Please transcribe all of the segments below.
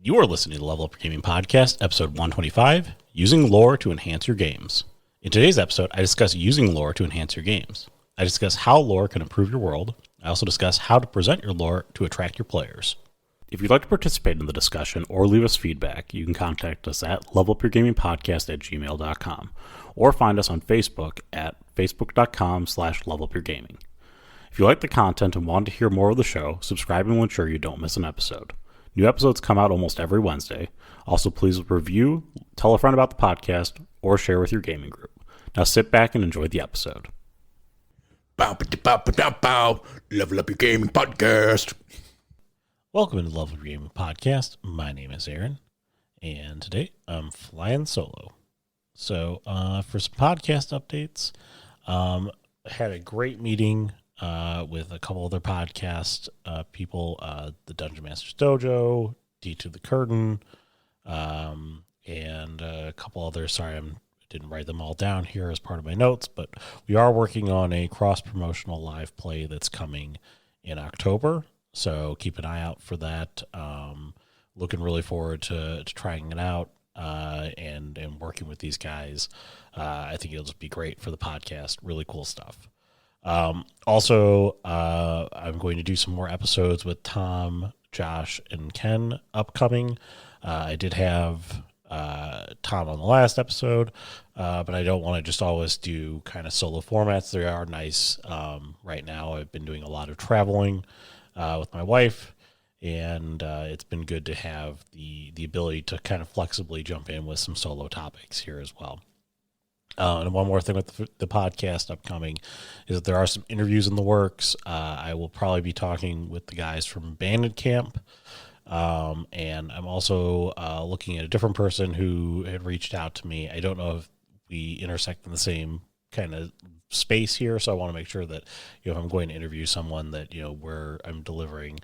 You are listening to the Level Up Your Gaming Podcast, episode 125, Using Lore to Enhance Your Games. In today's episode, I discuss using lore to enhance your games. I discuss how lore can improve your world. I also discuss how to present your lore to attract your players. If you'd like to participate in the discussion or leave us feedback, you can contact us at levelupyourgamingpodcast@gmail.com or find us on Facebook at facebook.com/levelupyourgaming. If you like the content and want to hear more of the show, subscribing will ensure you don't miss an episode. New episodes come out almost every Wednesday. Also, please review, tell a friend about the podcast, or share with your gaming group. Now sit back and enjoy the episode. Bow. Level Up Your Gaming Podcast. Welcome to the Level Up Your Gaming Podcast. My name is Aaron, and today I'm flying solo. So, for some podcast updates, had a great meeting with a couple other podcast people, the Dungeon Master's Dojo, D2 the Curtain, and a couple others. Sorry, I didn't write them all down here as part of my notes, but we are working on a cross-promotional live play that's coming in October, so keep an eye out for that. Looking really forward to trying it out and working with these guys. I think it'll just be great for the podcast. Really cool stuff. Also, I'm going to do some more episodes with Tom, Josh, and Ken upcoming. I did have Tom on the last episode, but I don't want to just always do kind of solo formats. They are nice. Right now, I've been doing a lot of traveling with my wife, and it's been good to have the ability to kind of flexibly jump in with some solo topics here as well. And one more thing with the podcast upcoming is that there are some interviews in the works. I will probably be talking with the guys from Bandit Camp. And I'm also looking at a different person who had reached out to me. I don't know if we intersect in the same kind of space here, so I want to make sure that, if I'm going to interview someone, that, where I'm delivering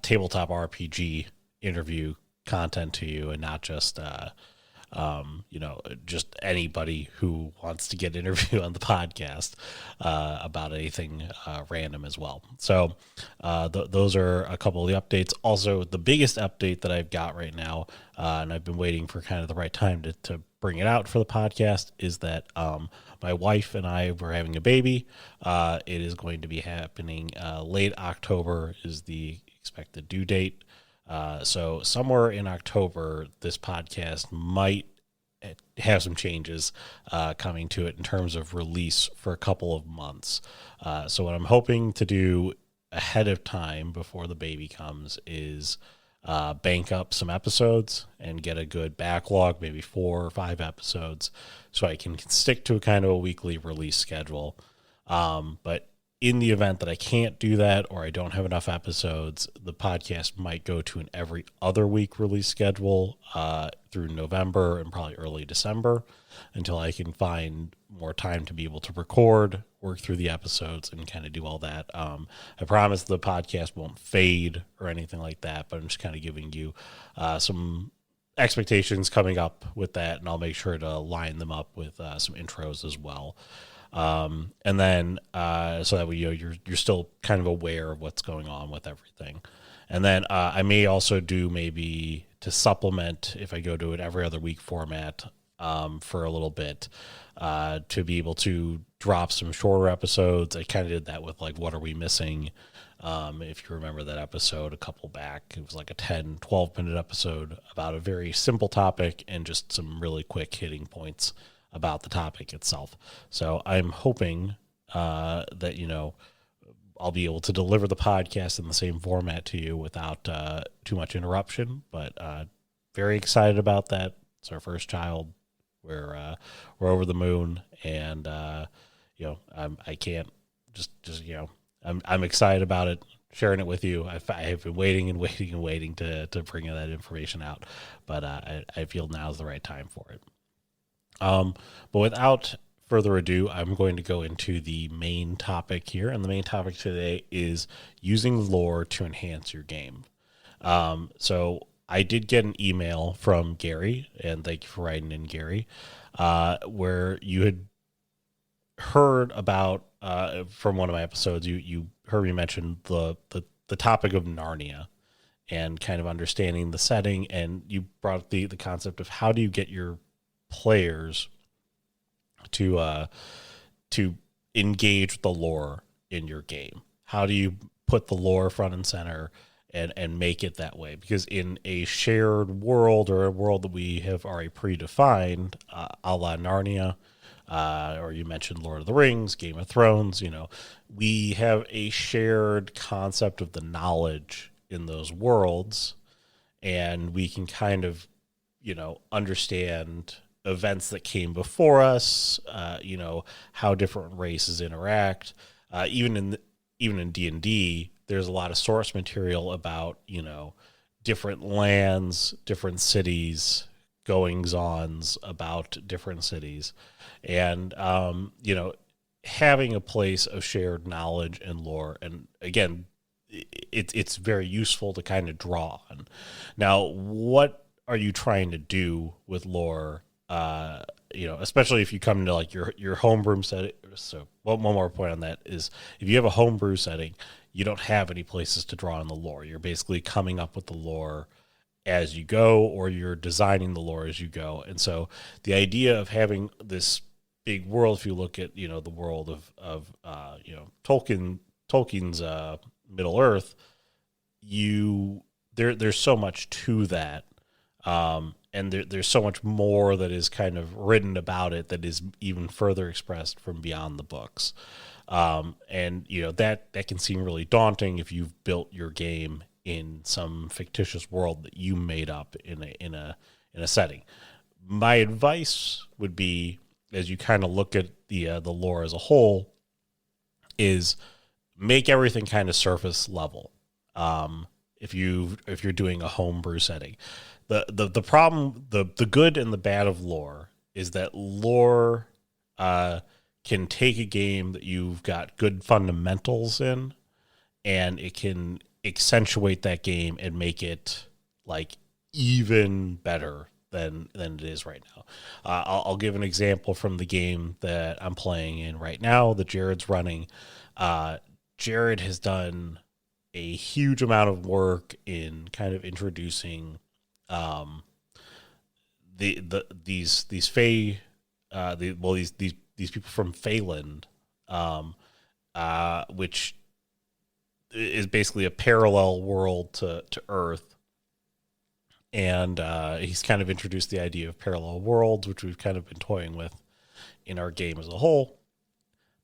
tabletop RPG interview content to you and not just just anybody who wants to get interviewed on the podcast about anything random as well. So those are a couple of the updates. Also, the biggest update that I've got right now, and I've been waiting for kind of the right time to bring it out for the podcast, is that my wife and I were having a baby. It is going to be happening late October is the expected due date. So somewhere in October, this podcast might have some changes coming to it in terms of release for a couple of months. So what I'm hoping to do ahead of time before the baby comes is bank up some episodes and get a good backlog, maybe 4 or 5 episodes, so I can stick to a kind of a weekly release schedule. But in the event that I can't do that, or I don't have enough episodes, the podcast might go to an every other week release schedule through November and probably early December, until I can find more time to be able to record, work through the episodes, and kind of do all that. I promise the podcast won't fade or anything like that, but I'm just kind of giving you some expectations coming up with that, and I'll make sure to line them up with some intros as well. And then, so that way, you're still kind of aware of what's going on with everything. And then, I may also do maybe to supplement, if I go to an every other week format, for a little bit, to be able to drop some shorter episodes. I kind of did that with What Are We Missing? If you remember that episode a couple back, it was like a 10-12 minute episode about a very simple topic and just some really quick hitting points about the topic itself. So I'm hoping that, I'll be able to deliver the podcast in the same format to you without too much interruption, but very excited about that. It's our first child. We're over the moon, and I can't just I'm excited about it, sharing it with you. I have been waiting to bring that information out, but I feel now is the right time for it. But without further ado, I'm going to go into the main topic here. And the main topic today is using lore to enhance your game. So I did get an email from Gary, and thank you for writing in, Gary, where you had heard about, from one of my episodes, you heard me mention the topic of Narnia and kind of understanding the setting. And you brought up the concept of how do you get your players to engage with the lore in your game? How do you put the lore front and center and make it that way? Because in a shared world, or a world that we have already predefined, a la Narnia, or you mentioned Lord of the Rings, Game of Thrones, we have a shared concept of the knowledge in those worlds, and we can kind of, understand events that came before us, how different races interact. Even in D&D, there's a lot of source material about, different lands, different cities, goings-ons about different cities. And, having a place of shared knowledge and lore. And again, it's very useful to kind of draw on. Now, what are you trying to do with lore? Especially if you come into like your homebrew setting. So one more point on that is, if you have a homebrew setting, you don't have any places to draw on the lore. You're basically coming up with the lore as you go, or you're designing the lore as you go. And so the idea of having this big world, if you look at, the world of Tolkien's Middle Earth, there's so much to that. And there's so much more that is kind of written about it that is even further expressed from beyond the books. And that can seem really daunting if you've built your game in some fictitious world that you made up in a setting. My advice would be, as you kind of look at the lore as a whole, is make everything kind of surface level. If you're doing a homebrew setting. The problem, the good and the bad of lore is that lore can take a game that you've got good fundamentals in, and it can accentuate that game and make it like even better than it is right now. I'll give an example from the game that I'm playing in right now, that Jared's running. Jared has done a huge amount of work in kind of introducing these Fae, these people from Phaland, which is basically a parallel world to Earth. And he's kind of introduced the idea of parallel worlds, which we've kind of been toying with in our game as a whole.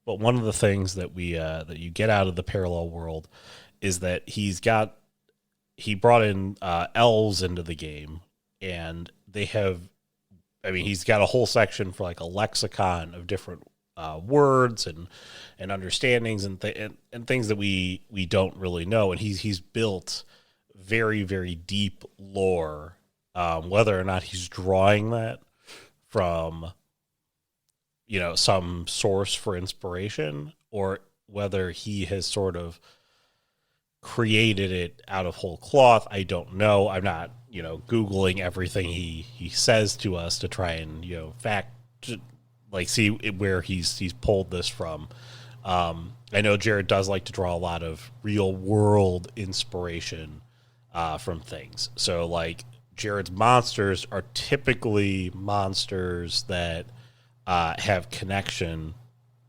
But one of the things that that you get out of the parallel world is that he brought in elves into the game, and he's got a whole section for like a lexicon of different words and understandings and things that we don't really know. And he's built very, very deep lore, whether or not he's drawing that from, some source for inspiration, or whether he has sort of created it out of whole cloth. I don't know. I'm not, Googling everything he says to us to try and, see where he's pulled this from. I know Jared does like to draw a lot of real world inspiration from things. So like Jared's monsters are typically monsters that have connection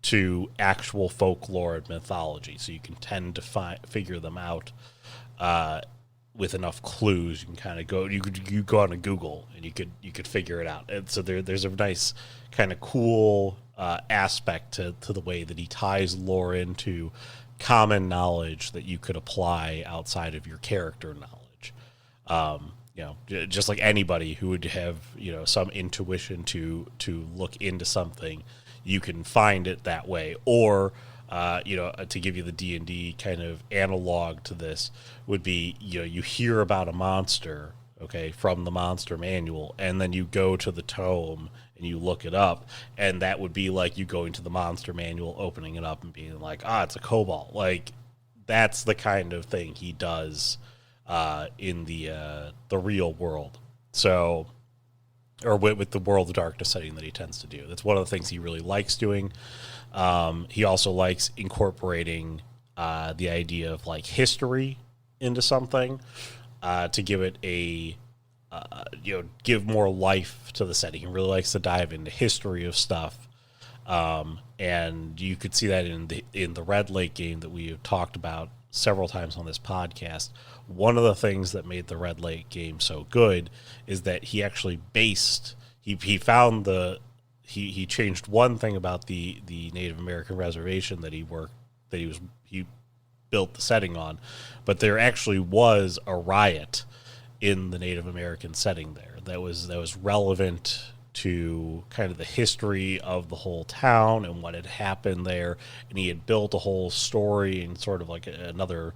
to actual folklore and mythology, so you can tend to figure them out with enough clues. You can kind of go, you go on to Google and you could figure it out. And so there's a nice kind of cool aspect to the way that he ties lore into common knowledge that you could apply outside of your character knowledge. Just like anybody who would have some intuition to look into something, you can find it that way. Or to give you the D&D kind of analog to this would be, you hear about a monster, okay, from the monster manual, and then you go to the tome and you look it up, and that would be like you going to the monster manual, opening it up and being like, it's a kobold. Like, that's the kind of thing he does in the real world. So, or with the World of Darkness setting that he tends to do. That's one of the things he really likes doing. He also likes incorporating the idea of like history into something. to give it give more life to the setting. He really likes to dive into history of stuff. And you could see that in the Red Lake game that we have talked about several times on this podcast. One of the things that made the Red Lake game so good is that he actually he changed one thing about the Native American reservation that he built the setting on, but there actually was a riot in the Native American setting there that was relevant to kind of the history of the whole town and what had happened there, and he had built a whole story and sort of like another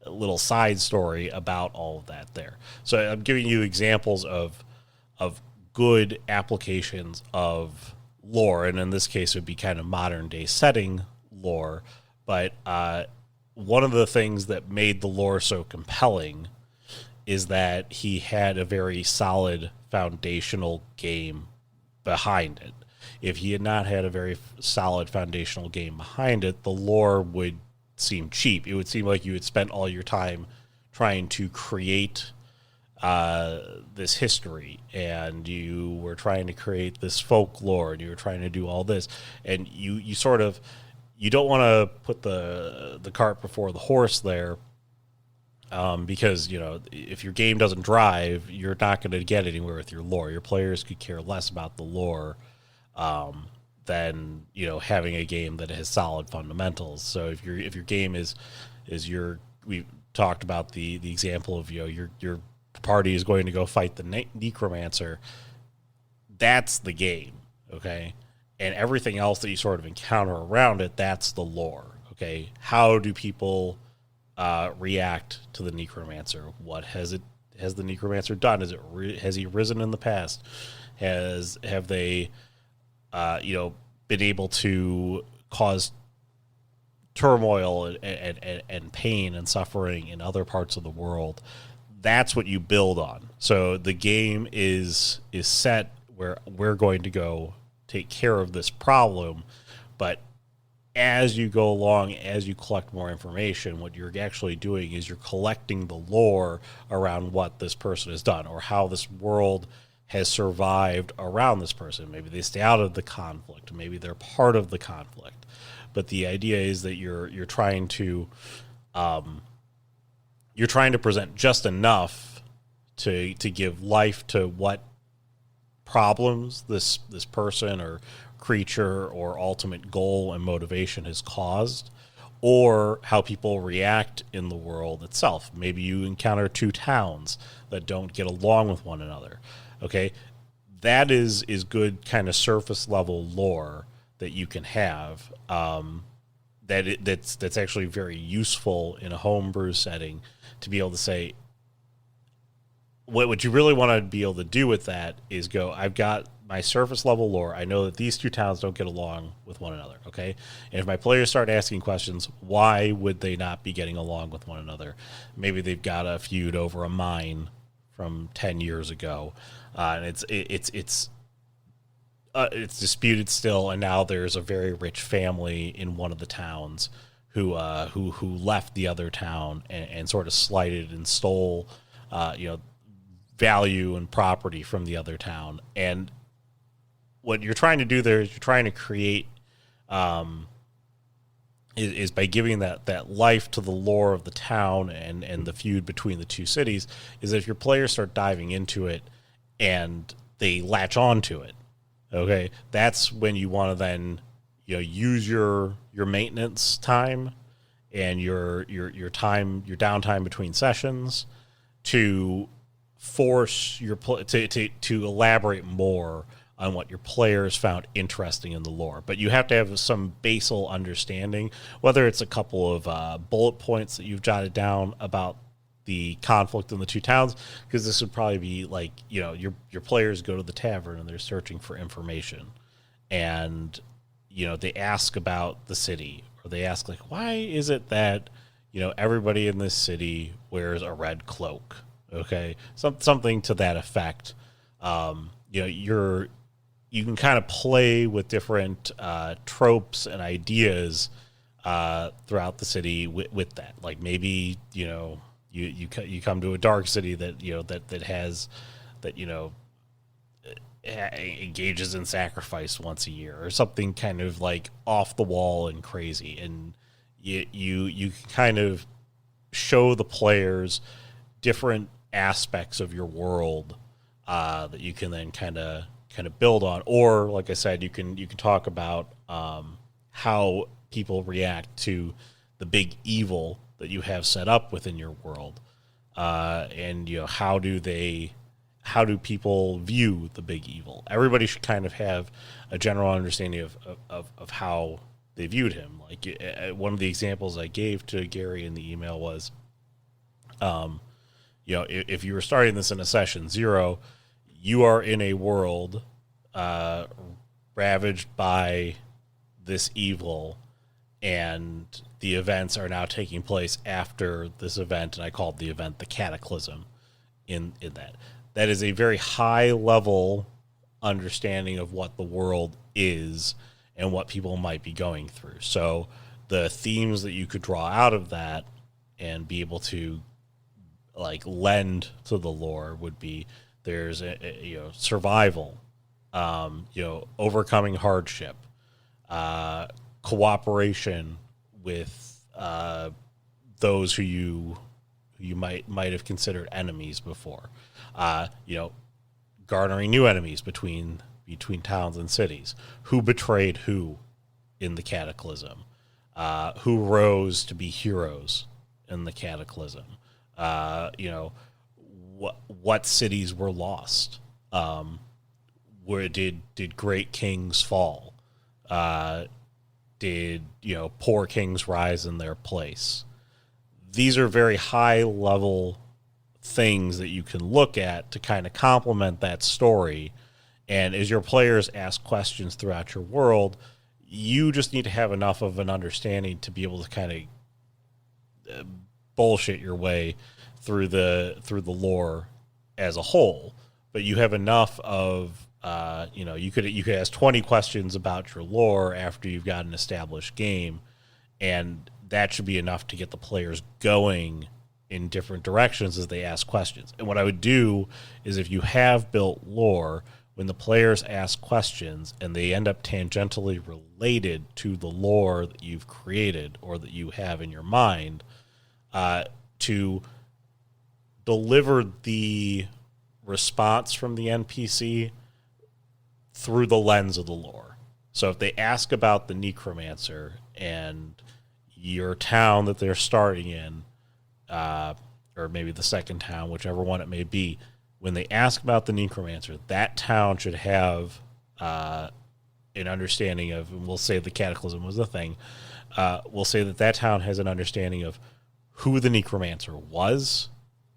little side story about all of that there. So I'm giving you examples of good applications of lore, and in this case it would be kind of modern day setting lore, but one of the things that made the lore so compelling is that he had a very solid foundational game behind it. If he had not had a very solid foundational game behind it, the lore would seem cheap. It would seem like you had spent all your time trying to create this history, and you were trying to create this folklore, and you were trying to do all this, and you sort of, you don't want to put the cart before the horse there, because, you know, if your game doesn't drive, you're not going to get anywhere with your lore. Your players could care less about the lore than, you know, having a game that has solid fundamentals. So if your game is we talked about the example of, you know, your party is going to go fight the Necromancer. That's the game, okay? And everything else that you sort of encounter around it, that's the lore, okay? How do people react to the Necromancer? What has the Necromancer done? Has he risen in the past? Have they been able to cause turmoil and pain and suffering in other parts of the world? That's what you build on. So the game is set where we're going to go take care of this problem, but as you go along, as you collect more information, what you're actually doing is you're collecting the lore around what this person has done or how this world has survived around this person. Maybe they stay out of the conflict. Maybe they're part of the conflict. But the idea is that you're trying to present just enough to give life to what problems this person or creature or ultimate goal and motivation has caused, or how people react in the world itself. Maybe you encounter two towns that don't get along with one another. Okay, that is good kind of surface level lore that you can have. That's actually very useful in a homebrew setting to be able to say, what you really want to be able to do with that is go, I've got my surface level lore. I know that these two towns don't get along with one another, okay? And if my players start asking questions, why would they not be getting along with one another? Maybe they've got a feud over a mine from 10 years ago, and it's disputed still, and now there's a very rich family in one of the towns who left the other town and sort of slighted and stole value and property from the other town. And what you're trying to do there is you're trying to create is by giving that life to the lore of the town and the feud between the two cities, is that if your players start diving into it and they latch on to it, okay, that's when you want to then use your maintenance time and your time, your downtime between sessions to force your to elaborate more on what your players found interesting in the lore. But you have to have some basal understanding, whether it's a couple of bullet points that you've jotted down about the conflict in the two towns, because this would probably be like, your players go to the tavern and they're searching for information, and they ask about the city, or they ask like, why is it that everybody in this city wears a red cloak? Okay, something to that effect. You can kind of play with different tropes and ideas throughout the city with that. Like maybe you come to a dark city that that has that engages in sacrifice once a year or something kind of like off the wall and crazy, and you can kind of show the players different aspects of your world that you can then kind of build on, or like I said, you can talk about how people react to the big evil that you have set up within your world, and how do people view the big evil. Everybody should kind of have a general understanding of how they viewed him. Like one of the examples I gave to Gary in the email was, if you were starting this in a session 0, you are in a world ravaged by this evil, and the events are now taking place after this event, and I called the event the Cataclysm in that. That is a very high level understanding of what the world is and what people might be going through. So the themes that you could draw out of that and be able to like lend to the lore would be there's survival, overcoming hardship, cooperation with those who you might have considered enemies before, garnering new enemies between towns and cities, who betrayed who in the Cataclysm, who rose to be heroes in the Cataclysm, what cities were lost, where did great kings fall, did poor kings rise in their place. These are very high level things that you can look at to kind of complement that story. And as your players ask questions throughout your world, you just need to have enough of an understanding to be able to kind of bullshit your way through the lore as a whole. But you have enough of you could ask 20 questions about your lore after you've got an established game, and that should be enough to get the players going in different directions as they ask questions. And what I would do is, if you have built lore, when the players ask questions and they end up tangentially related to the lore that you've created or that you have in your mind, to deliver the response from the NPC through the lens of the lore. So if they ask about the Necromancer and your town that they're starting in, or maybe the second town, whichever one it may be, when they ask about the Necromancer, that town should have an understanding of, and we'll say the Cataclysm was the thing, we'll say that town has an understanding of who the Necromancer was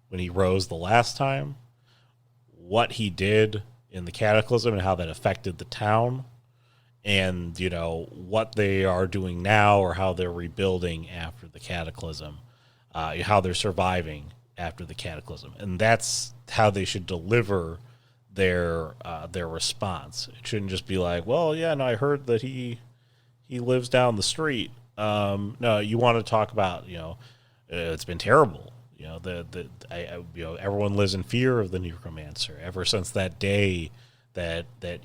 when he rose the last time, what he did in the Cataclysm and how that affected the town, and what they are doing now or how they're rebuilding after the Cataclysm, how they're surviving after the Cataclysm. And that's how they should deliver their response. It shouldn't just be like, well, yeah, no, I heard that he lives down the street. No, you want to talk about, it's been terrible. Everyone lives in fear of the Necromancer ever since that day that that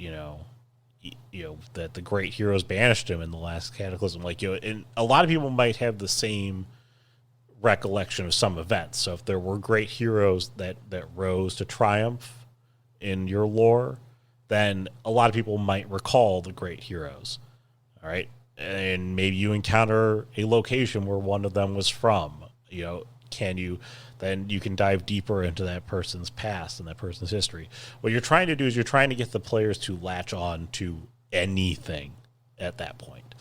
the great heroes banished him in the last Cataclysm. And a lot of people might have the same recollection of some events. So if there were great heroes that rose to triumph in your lore, then a lot of people might recall the great heroes. All right. And maybe you encounter a location where one of them was from. Then you can dive deeper into that person's past and that person's history. What you're trying to do is you're trying to get the players to latch on to anything at that point,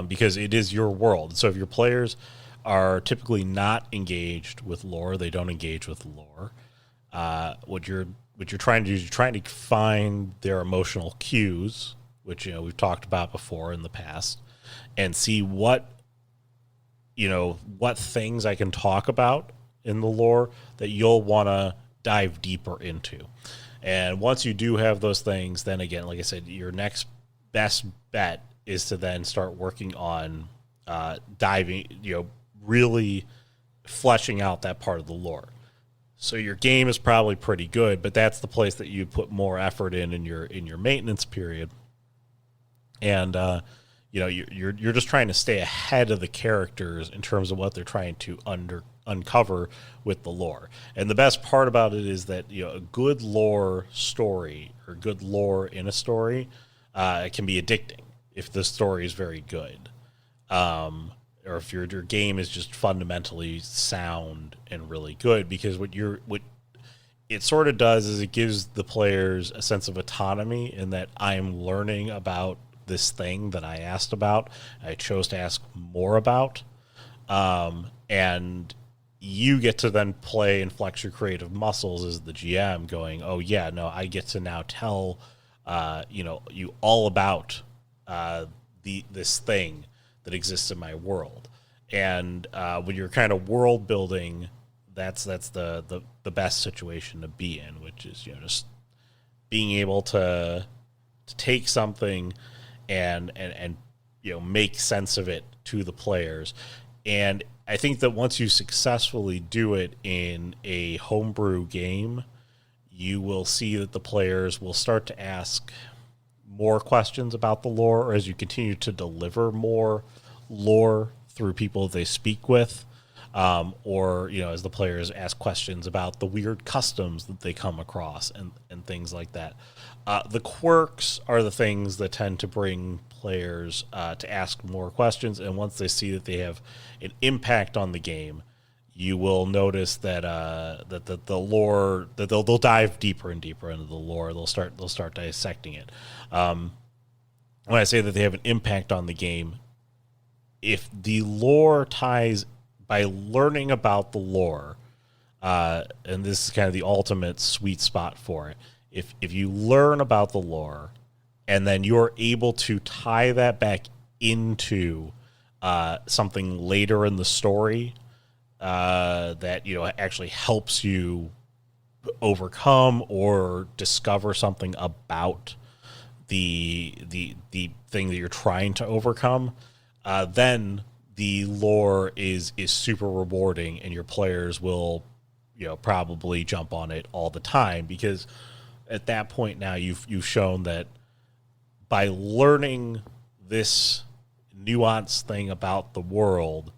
because it is your world. So if your players are typically not engaged with lore, they don't engage with lore. What you're trying to do is you're trying to find their emotional cues, which we've talked about before in the past, and see what things I can talk about in the lore that you'll want to dive deeper into. And once you do have those things, then again, like I said, your next best bet is to then start working on diving, really fleshing out that part of the lore. So your game is probably pretty good, but that's the place that you put more effort in your maintenance period. And you're just trying to stay ahead of the characters in terms of what they're trying to uncover with the lore. And the best part about it is that a good lore story or good lore in a story it can be addicting if the story is very good, or if your game is just fundamentally sound and really good. Because what it sort of does is it gives the players a sense of autonomy in that I'm learning about this thing that I asked about. I chose to ask more about. And you get to then play and flex your creative muscles as the GM going, oh yeah, no, I get to now tell, you all about, this thing that exists in my world. And, when you're kind of world building, that's the best situation to be in, which is, just being able to take something and make sense of it to the players. And I think that once you successfully do it in a homebrew game, you will see that the players will start to ask more questions about the lore, or as you continue to deliver more lore through people they speak with, or as the players ask questions about the weird customs that they come across and things like that. The quirks are the things that tend to bring players to ask more questions, and once they see that they have an impact on the game, you will notice that that the lore, that they'll dive deeper and deeper into the lore. They'll start dissecting it. When I say that they have an impact on the game, if the lore ties by learning about the lore, and this is kind of the ultimate sweet spot for it. If you learn about the lore and then you're able to tie that back into something later in the story that actually helps you overcome or discover something about the thing that you're trying to overcome, then the lore is super rewarding, and your players will probably jump on it all the time, because at that point now you've shown that by learning this nuanced thing about the world,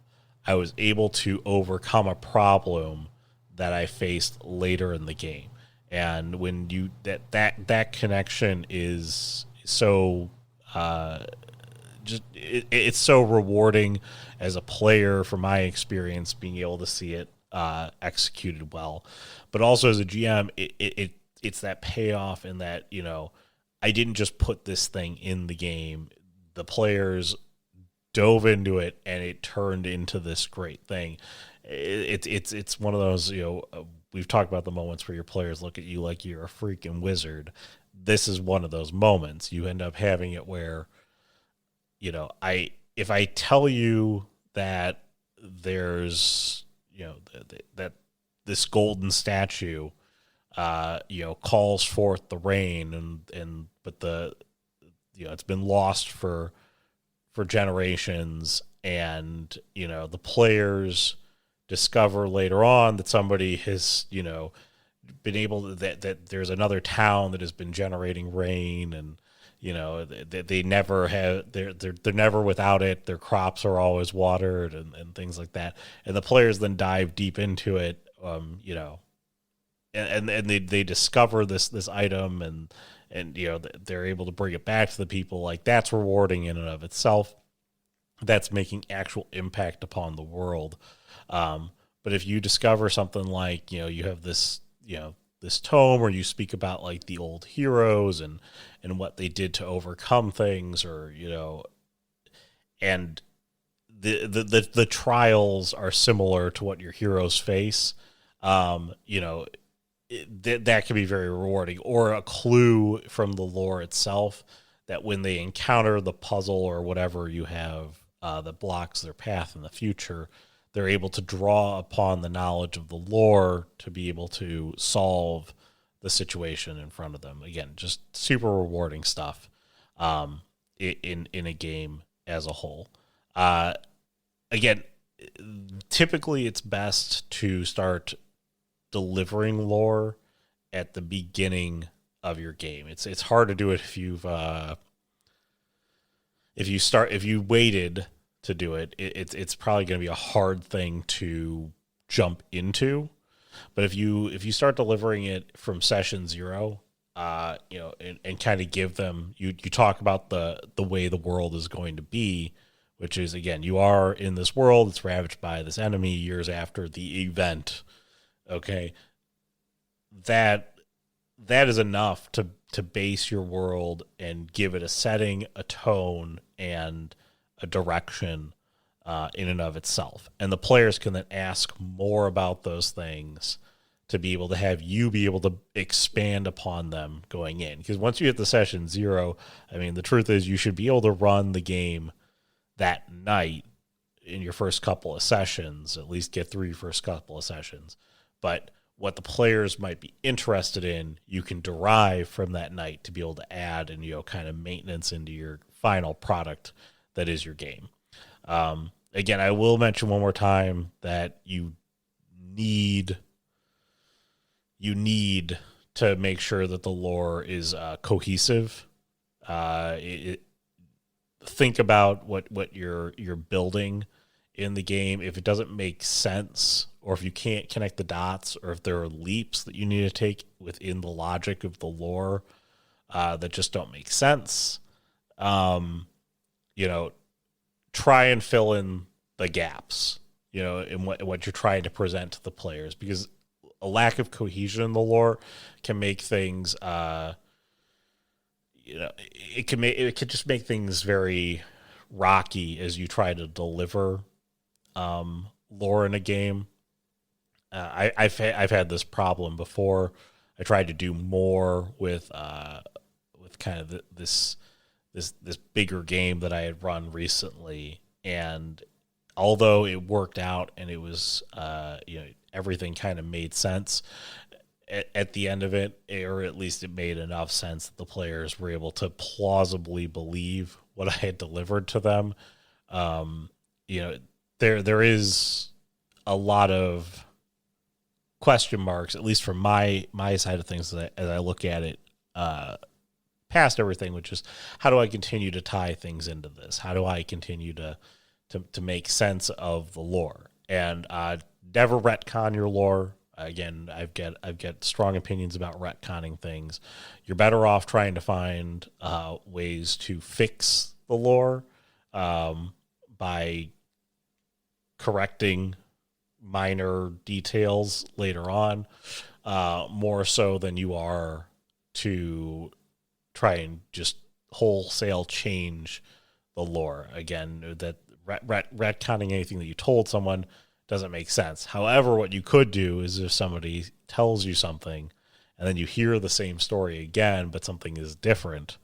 I was able to overcome a problem that I faced later in the game. And when you that connection is so it's so rewarding as a player, from my experience, being able to see it executed well, but also as a GM, it's that payoff in that I didn't just put this thing in the game. The players dove into it, and it turned into this great thing. It's one of those, we've talked about the moments where your players look at you like you're a freaking wizard. This is one of those moments. You end up having it where, if I tell you that there's, that this golden statue, calls forth the rain, but it's been lost for generations, and the players discover later on that somebody has been able to, that there's another town that has been generating rain, and they never have, they're never without it, their crops are always watered, and things like that, and the players then dive deep into it, and they discover this item, and they're able to bring it back to the people. Like, that's rewarding in and of itself. That's making actual impact upon the world. But if you discover something like, you have this tome where you speak about like the old heroes and what they did to overcome things, or and the trials are similar to what your heroes face, that can be very rewarding. Or a clue from the lore itself that when they encounter the puzzle or whatever you have that blocks their path in the future, they're able to draw upon the knowledge of the lore to be able to solve the situation in front of them. Again, just super rewarding stuff in a game as a whole. Again, typically it's best to start delivering lore at the beginning of your game. It's hard to do it if you waited to do it. It's probably going to be a hard thing to jump into. But if you start delivering it from session 0, and kind of give them, you talk about the way the world is going to be, which is, again, you are in this world, it's ravaged by this enemy years after the event. Okay, that is enough to base your world and give it a setting, a tone, and a direction in and of itself. And the players can then ask more about those things to be able to have you be able to expand upon them going in. Because once you hit the session 0, I mean, the truth is you should be able to run the game that night in your first couple of sessions, at least get through your first couple of sessions. But what the players might be interested in, you can derive from that night to be able to add and, kind of maintenance into your final product that is your game. Again, I will mention one more time that you need to make sure that the lore is cohesive. Think about what you're building in the game. If it doesn't make sense, or if you can't connect the dots, or if there are leaps that you need to take within the logic of the lore that just don't make sense, try and fill in the gaps, in what you're trying to present to the players, because a lack of cohesion in the lore can make things, it could just make things very rocky as you try to deliver lore in a game. I've had this problem before. I tried to do more with kind of this bigger game that I had run recently, and although it worked out and it was everything kind of made sense at the end of it, or at least it made enough sense that the players were able to plausibly believe what I had delivered to them. There is a lot of question marks, at least from my side of things, as I look at it, past everything, which is, how do I continue to tie things into this? How do I continue to make sense of the lore? And never retcon your lore. Again, I've got strong opinions about retconning things. You're better off trying to find ways to fix the lore by correcting minor details later on, more so than you are to try and just wholesale change the lore. Again, that retconning anything that you told someone doesn't make sense. However, what you could do is, if somebody tells you something and then you hear the same story again, but something is different,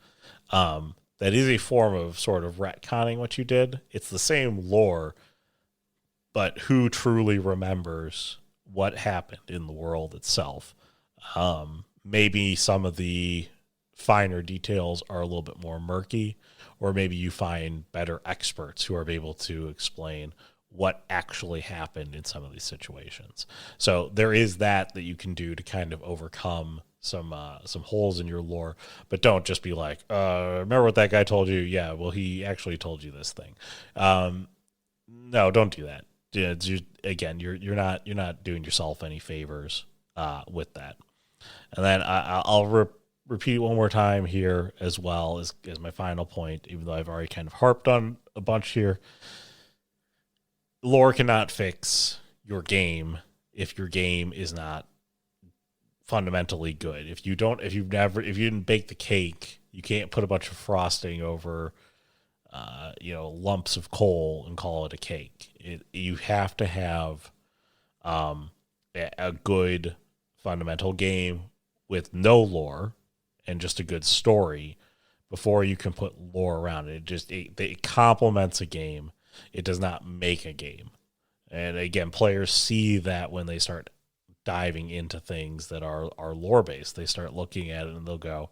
that is a form of sort of retconning what you did. It's the same lore, but who truly remembers what happened in the world itself? Maybe some of the finer details are a little bit more murky, or maybe you find better experts who are able to explain what actually happened in some of these situations. So there is that you can do to kind of overcome some holes in your lore, but don't just be like, remember what that guy told you? Yeah, well, he actually told you this thing. No, don't do that. You're not doing yourself any favors with that. And then I'll repeat it one more time here as well as my final point, even though I've already kind of harped on a bunch here. Lore cannot fix your game if your game is not fundamentally good. If you didn't bake the cake, you can't put a bunch of frosting over lumps of coal and call it a cake. You have to have a good fundamental game with no lore and just a good story before you can put lore around it. It complements a game. It does not make a game. And again, players see that when they start diving into things that are lore based. They start looking at it and they'll go,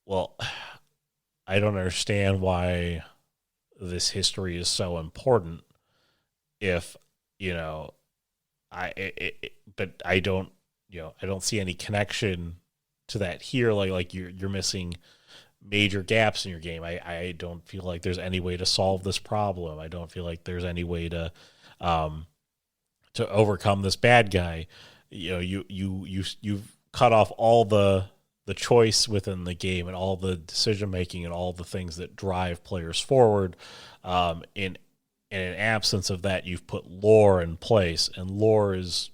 well, I don't understand why this history is so important. if, but I don't, I don't see any connection to that here. Like you're missing major gaps in your game. I don't feel like there's any way to solve this problem. I don't feel like there's any way to overcome this bad guy. You've cut off all the choice within the game and all the decision making and all the things that drive players forward. In an absence of that, you've put lore in place, and lore is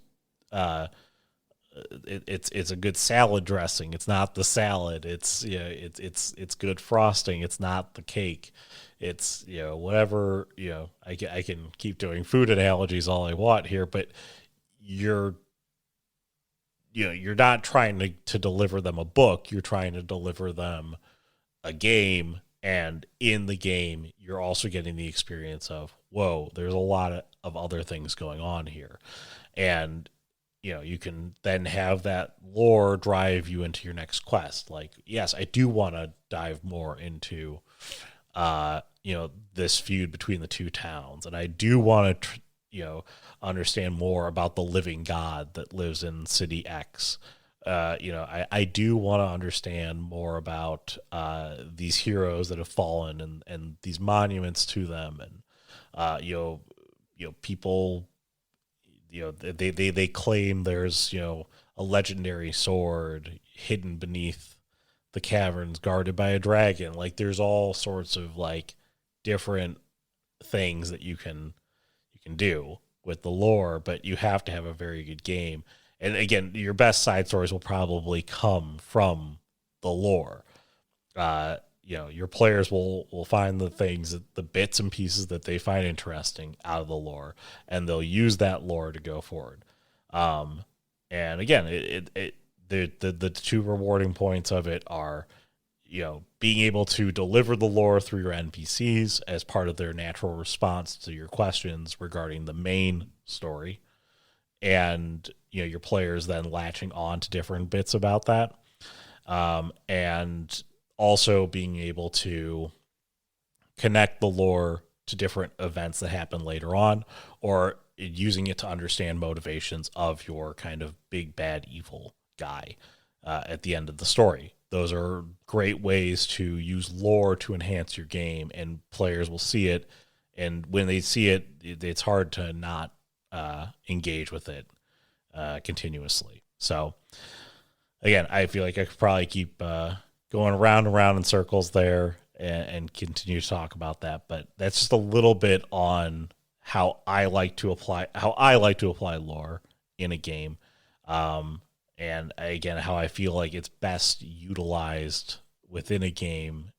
it's a good salad dressing. It's not the salad. It's it's good frosting. It's not the cake. It's whatever. I can keep doing food analogies all I want here, but you're not trying to deliver them a book. You're trying to deliver them a game, and in the game, you're also getting the experience of, whoa, there's a lot of other things going on here, and you can then have that lore drive you into your next quest. Like, yes, I do want to dive more into, this feud between the two towns, and I do want to, understand more about the living god that lives in City X. I do want to understand more about these heroes that have fallen and these monuments to them, and people. They claim there's a legendary sword hidden beneath the caverns guarded by a dragon. Like, there's all sorts of like different things that you can do with the lore, but you have to have a very good game. And again, your best side stories will probably come from the lore. Your players will find the things, the bits and pieces that they find interesting out of the lore, and they'll use that lore to go forward. And again, the two rewarding points of it are, being able to deliver the lore through your NPCs as part of their natural response to your questions regarding the main story, and your players then latching on to different bits about that, and also being able to connect the lore to different events that happen later on, or using it to understand motivations of your kind of big bad evil guy at the end of the story. Those are great ways to use lore to enhance your game, and players will see it, and when they see it, it's hard to not engage with it continuously. So again, I feel like I could probably keep going around and around in circles there and continue to talk about that, but that's just a little bit on how I like to apply lore in a game, and again, how I feel like it's best utilized within a game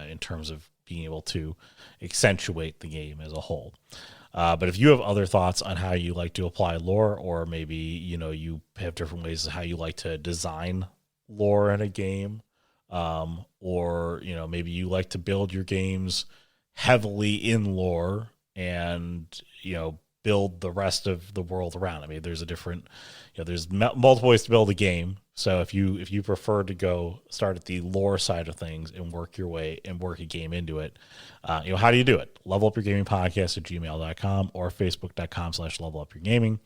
in terms of being able to accentuate the game as a whole. But if you have other thoughts on how you like to apply lore, or maybe you have different ways of how you like to design lore in a game, or maybe you like to build your games heavily in lore and build the rest of the world around. I mean, there's a different there's multiple ways to build a game. So if you prefer to go start at the lore side of things and work your way and work a game into it, how do you do it? levelupyourgamingpodcast@gmail.com or facebook.com/levelupyourgaming.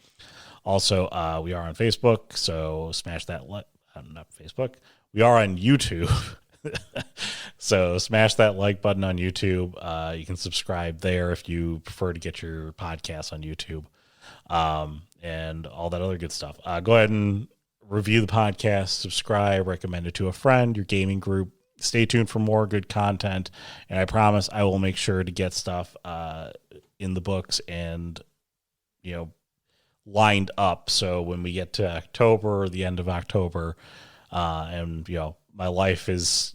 Also, we are on Facebook, so smash that not Facebook. We are on YouTube. So smash that like button on YouTube. You can subscribe there if you prefer to get your podcasts on YouTube, and all that other good stuff. Go ahead and review the podcast, subscribe, recommend it to a friend, your gaming group. Stay tuned for more good content, and I promise I will make sure to get stuff in the books and lined up, so when we get to October or the end of October, and my life is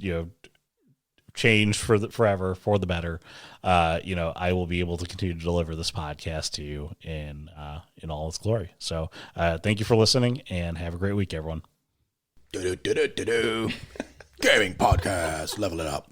changed forever for the better, I will be able to continue to deliver this podcast to you in all its glory. So thank you for listening, and have a great week, everyone. Gaming podcast, level it up.